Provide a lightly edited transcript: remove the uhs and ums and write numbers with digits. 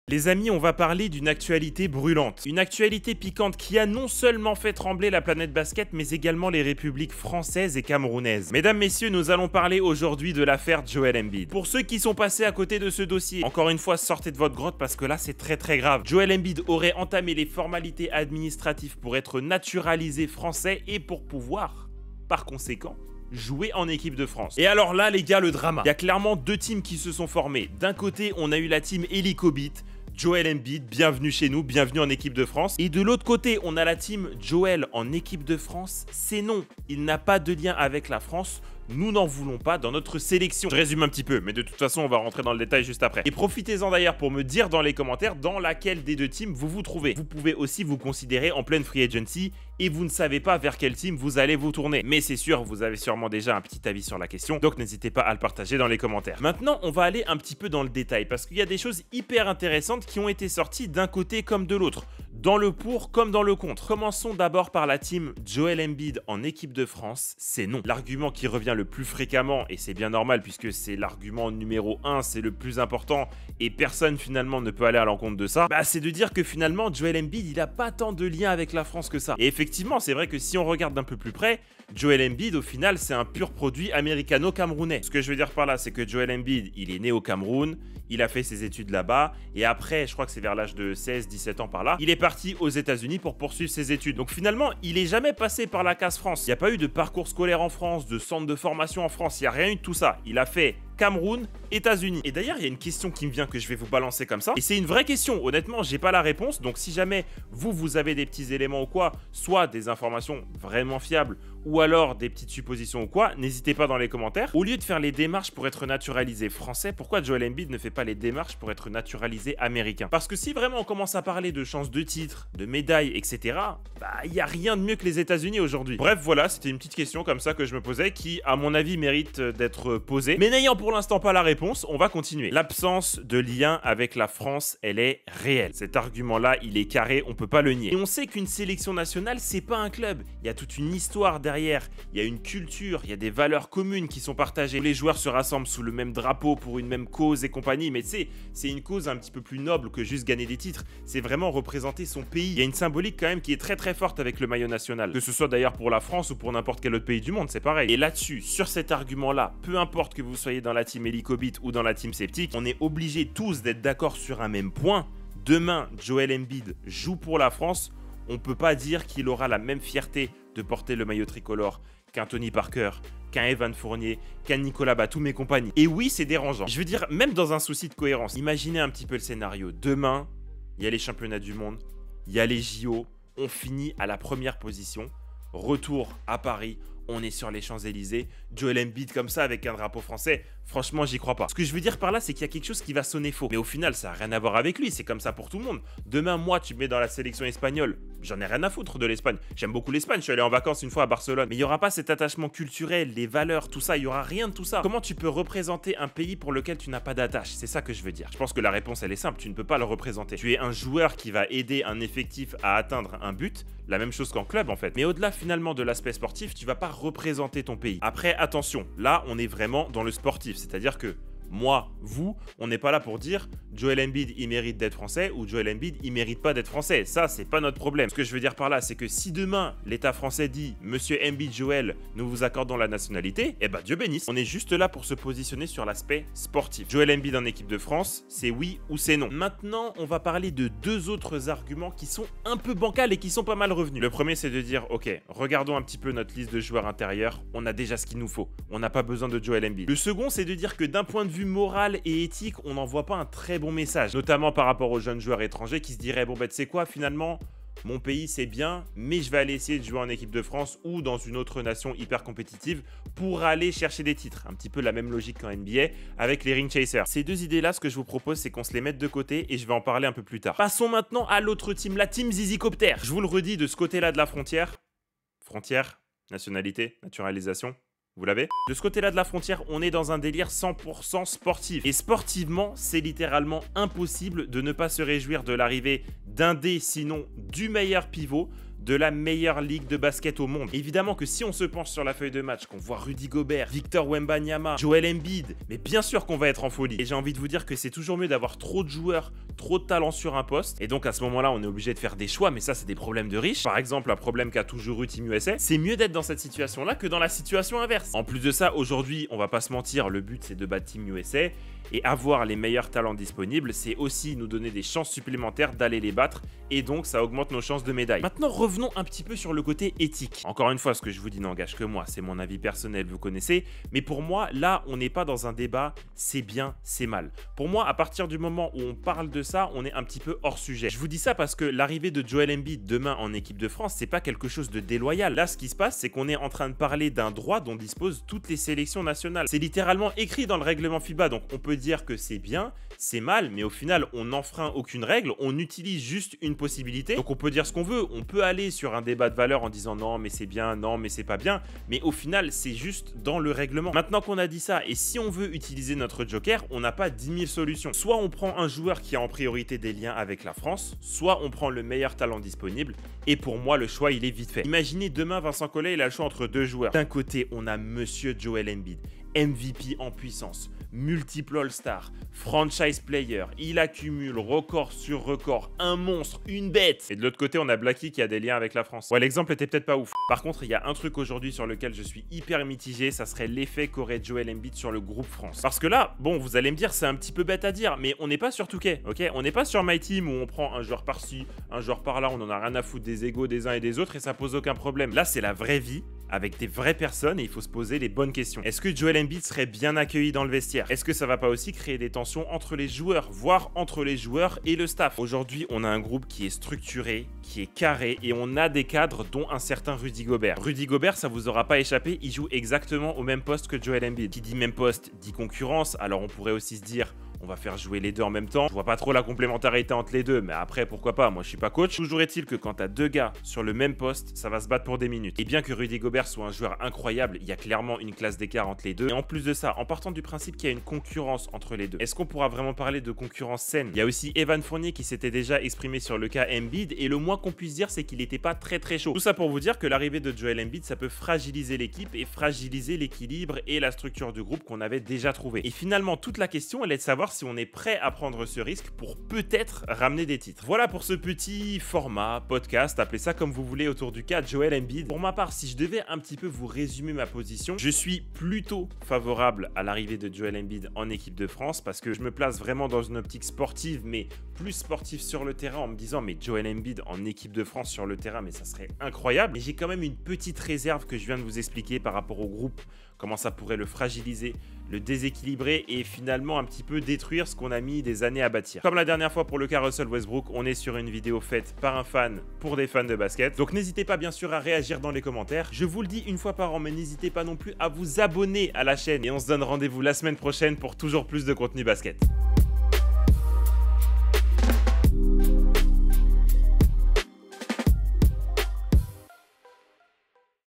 Les amis, on va parler d'une actualité brûlante. Une actualité piquante qui a non seulement fait trembler la planète basket, mais également les républiques françaises et camerounaises. Mesdames, messieurs, nous allons parler aujourd'hui de l'affaire Joel Embiid. Pour ceux qui sont passés à côté de ce dossier, encore une fois, sortez de votre grotte parce que là, c'est très grave. Joel Embiid aurait entamé les formalités administratives pour être naturalisé français et pour pouvoir, par conséquent, jouer en équipe de France. Et alors là, les gars, le drama. Il y a clairement deux teams qui se sont formés. D'un côté, on a eu la team Helicobit, Joel Embiid, bienvenue chez nous, bienvenue en équipe de France. Et de l'autre côté, on a la team Joel en équipe de France. C'est non, il n'a pas de lien avec la France. Nous n'en voulons pas dans notre sélection. Je résume un petit peu, mais de toute façon, on va rentrer dans le détail juste après. Et profitez-en d'ailleurs pour me dire dans les commentaires dans laquelle des deux teams vous vous trouvez. Vous pouvez aussi vous considérer en pleine free agency et vous ne savez pas vers quel team vous allez vous tourner. Mais c'est sûr, vous avez sûrement déjà un petit avis sur la question, donc n'hésitez pas à le partager dans les commentaires. Maintenant, on va aller un petit peu dans le détail parce qu'il y a des choses hyper intéressantes qui ont été sorties d'un côté comme de l'autre, dans le pour comme dans le contre. Commençons d'abord par la team Joel Embiid en équipe de France, c'est non. L'argument qui revient le plus fréquemment, et c'est bien normal puisque c'est l'argument numéro 1, c'est le plus important et personne finalement ne peut aller à l'encontre de ça, c'est de dire que finalement Joel Embiid il a pas tant de lien avec la France que ça. Et effectivement, c'est vrai que si on regarde d'un peu plus près, Joel Embiid au final c'est un pur produit américano-camerounais. Ce que je veux dire par là, c'est que Joel Embiid il est né au Cameroun, il a fait ses études là-bas et après, je crois que c'est vers l'âge de 16-17 ans par là, il est parti aux États-Unis pour poursuivre ses études. Donc finalement, il est jamais passé par la case France. Il n'y a pas eu de parcours scolaire en France, de centre de formation en France, il n'y a rien eu de tout ça. Il a fait Cameroun, États-Unis. Et d'ailleurs, il y a une question qui me vient que je vais vous balancer comme ça. Et c'est une vraie question. Honnêtement, j'ai pas la réponse. Donc si jamais vous avez des petits éléments ou quoi, soit des informations vraiment fiables, ou alors des petites suppositions ou quoi, n'hésitez pas dans les commentaires. Au lieu de faire les démarches pour être naturalisé français, pourquoi Joel Embiid ne fait pas les démarches pour être naturalisé américain? Parce que si vraiment on commence à parler de chances de titre, de médailles, etc., il n'y a rien de mieux que les États-Unis aujourd'hui. Bref, voilà, c'était une petite question comme ça que je me posais qui, à mon avis, mérite d'être posée. Mais n'ayant pour l'instant pas la réponse, on va continuer. L'absence de lien avec la France, elle est réelle. Cet argument-là, il est carré, on peut pas le nier. Et on sait qu'une sélection nationale, c'est pas un club. Il y a toute une histoire derrière, il y a une culture, il y a des valeurs communes qui sont partagées. Les joueurs se rassemblent sous le même drapeau pour une même cause et compagnie, mais tu sais, c'est une cause un petit peu plus noble que juste gagner des titres. C'est vraiment représenter son pays. Il y a une symbolique quand même qui est très forte avec le maillot national. Que ce soit d'ailleurs pour la France ou pour n'importe quel autre pays du monde, c'est pareil. Et là-dessus, sur cet argument-là, peu importe que vous soyez dans la team Helicobit ou dans la team Sceptique, on est obligés tous d'être d'accord sur un même point. Demain, Joel Embiid joue pour la France, on peut pas dire qu'il aura la même fierté de porter le maillot tricolore qu'un Tony Parker, qu'un Evan Fournier, qu'un Nicolas Batum et compagnie. Et oui, c'est dérangeant. Je veux dire, même dans un souci de cohérence, imaginez un petit peu le scénario. Demain, il y a les championnats du monde, il y a les JO, on finit à la première position, retour à Paris, on est sur les Champs-Élysées, Joel Embiid comme ça avec un drapeau français, franchement j'y crois pas. Ce que je veux dire par là, c'est qu'il y a quelque chose qui va sonner faux. Mais au final, ça n'a rien à voir avec lui, c'est comme ça pour tout le monde. Demain, moi, tu me mets dans la sélection espagnole, j'en ai rien à foutre de l'Espagne. J'aime beaucoup l'Espagne, je suis allé en vacances une fois à Barcelone. Mais il n'y aura pas cet attachement culturel, les valeurs, tout ça, il n'y aura rien de tout ça. Comment tu peux représenter un pays pour lequel tu n'as pas d'attache? C'est ça que je veux dire. Je pense que la réponse, elle est simple, tu ne peux pas le représenter. Tu es un joueur qui va aider un effectif à atteindre un but, la même chose qu'en club en fait. Mais au-delà finalement de l'aspect sportif, tu vas pas représenter ton pays. Après, attention, là, on est vraiment dans le sportif, c'est-à-dire que moi, vous, on n'est pas là pour dire Joel Embiid, il mérite d'être français ou Joel Embiid, il mérite pas d'être français. Ça, c'est pas notre problème. Ce que je veux dire par là, c'est que si demain, l'État français dit Monsieur Embiid Joel, nous vous accordons la nationalité, Dieu bénisse. On est juste là pour se positionner sur l'aspect sportif. Joel Embiid en équipe de France, c'est oui ou c'est non. Maintenant, on va parler de deux autres arguments qui sont un peu bancals et qui sont pas mal revenus. Le premier, c'est de dire, ok, regardons un petit peu notre liste de joueurs intérieurs, on a déjà ce qu'il nous faut. On n'a pas besoin de Joel Embiid. Le second, c'est de dire que d'un point de vue moral et éthique, on n'envoie pas un très bon message, notamment par rapport aux jeunes joueurs étrangers qui se diraient, bon tu sais quoi, finalement, mon pays c'est bien, mais je vais aller essayer de jouer en équipe de France ou dans une autre nation hyper compétitive pour aller chercher des titres. Un petit peu la même logique qu'en NBA avec les Ring Chasers. Ces deux idées-là, ce que je vous propose, c'est qu'on se les mette de côté et je vais en parler un peu plus tard. Passons maintenant à l'autre team, la team Zizicopter. Je vous le redis, de ce côté-là de la frontière, nationalité, naturalisation, vous l'avez? De ce côté-là de la frontière, on est dans un délire 100% sportif. Et sportivement, c'est littéralement impossible de ne pas se réjouir de l'arrivée d'un des, sinon du meilleur pivot de la meilleure ligue de basket au monde. Évidemment que si on se penche sur la feuille de match, qu'on voit Rudy Gobert, Victor Wembanyama, Joel Embiid, mais bien sûr qu'on va être en folie. Et j'ai envie de vous dire que c'est toujours mieux d'avoir trop de joueurs, trop de talent sur un poste. Et donc à ce moment-là, on est obligé de faire des choix, mais ça c'est des problèmes de riches. Par exemple, un problème qu'a toujours eu Team USA, c'est mieux d'être dans cette situation-là que dans la situation inverse. En plus de ça, aujourd'hui, on va pas se mentir, le but c'est de battre Team USA. Et avoir les meilleurs talents disponibles, c'est aussi nous donner des chances supplémentaires d'aller les battre, et donc ça augmente nos chances de médaille. Maintenant, revenons un petit peu sur le côté éthique. Encore une fois, ce que je vous dis n'engage que moi, c'est mon avis personnel, vous connaissez, mais pour moi, là, on n'est pas dans un débat, c'est bien, c'est mal. Pour moi, à partir du moment où on parle de ça, on est un petit peu hors sujet. Je vous dis ça parce que l'arrivée de Joel Embiid demain en équipe de France, c'est pas quelque chose de déloyal. Là, ce qui se passe, c'est qu'on est en train de parler d'un droit dont disposent toutes les sélections nationales. C'est littéralement écrit dans le règlement FIBA, donc on peut dire que c'est bien, c'est mal, mais au final, on n'enfreint aucune règle, on utilise juste une possibilité. Donc on peut dire ce qu'on veut, on peut aller sur un débat de valeur en disant non, mais c'est bien, non, mais c'est pas bien, mais au final, c'est juste dans le règlement. Maintenant qu'on a dit ça, et si on veut utiliser notre joker, on n'a pas 10 000 solutions. Soit on prend un joueur qui a en priorité des liens avec la France, soit on prend le meilleur talent disponible, et pour moi, le choix, il est vite fait. Imaginez demain, Vincent Collet, il a le choix entre deux joueurs. D'un côté, on a Monsieur Joel Embiid, MVP en puissance, multiple All-Star, franchise player, il accumule record sur record, un monstre, une bête. Et de l'autre côté, on a Blacky qui a des liens avec la France. Ouais, l'exemple était peut-être pas ouf. Par contre, il y a un truc aujourd'hui sur lequel je suis hyper mitigé, ça serait l'effet qu'aurait Joel Embiid sur le groupe France. Parce que là, bon, vous allez me dire, c'est un petit peu bête à dire, mais on n'est pas sur 2K, ok? On n'est pas sur My Team où on prend un joueur par-ci, un joueur par-là, on en a rien à foutre des égos des uns et des autres et ça pose aucun problème. Là, c'est la vraie vie, avec des vraies personnes et il faut se poser les bonnes questions. Est-ce que Joel Embiid serait bien accueilli dans le vestiaire? Est-ce que ça va pas aussi créer des tensions entre les joueurs, voire entre les joueurs et le staff? Aujourd'hui, on a un groupe qui est structuré, qui est carré et on a des cadres dont un certain Rudy Gobert. Rudy Gobert, ça vous aura pas échappé, il joue exactement au même poste que Joel Embiid. Qui dit même poste dit concurrence, alors on pourrait aussi se dire on va faire jouer les deux en même temps. Je vois pas trop la complémentarité entre les deux, mais après, pourquoi pas, moi je suis pas coach. Toujours est-il que quand t'as deux gars sur le même poste, ça va se battre pour des minutes. Et bien que Rudy Gobert soit un joueur incroyable, il y a clairement une classe d'écart entre les deux. Et en plus de ça, en partant du principe qu'il y a une concurrence entre les deux, est-ce qu'on pourra vraiment parler de concurrence saine? Il y a aussi Evan Fournier qui s'était déjà exprimé sur le cas Embiid, et le moins qu'on puisse dire, c'est qu'il n'était pas très chaud. Tout ça pour vous dire que l'arrivée de Joel Embiid, ça peut fragiliser l'équipe et fragiliser l'équilibre et la structure du groupe qu'on avait déjà trouvé. Et finalement, toute la question, elle est de savoir si on est prêt à prendre ce risque pour peut-être ramener des titres. Voilà pour ce petit format, podcast, appelez ça comme vous voulez, autour du cas Joel Embiid. Pour ma part, si je devais un petit peu vous résumer ma position, je suis plutôt favorable à l'arrivée de Joel Embiid en équipe de France parce que je me place vraiment dans une optique sportive, mais plus sportive sur le terrain, en me disant mais Joel Embiid en équipe de France sur le terrain, mais ça serait incroyable. Mais j'ai quand même une petite réserve que je viens de vous expliquer par rapport au groupe, comment ça pourrait le fragiliser, le déséquilibrer et finalement un petit peu détruire ce qu'on a mis des années à bâtir. Comme la dernière fois pour le cas Russell Westbrook, on est sur une vidéo faite par un fan pour des fans de basket. Donc n'hésitez pas bien sûr à réagir dans les commentaires. Je vous le dis une fois par an, mais n'hésitez pas non plus à vous abonner à la chaîne. Et on se donne rendez-vous la semaine prochaine pour toujours plus de contenu basket.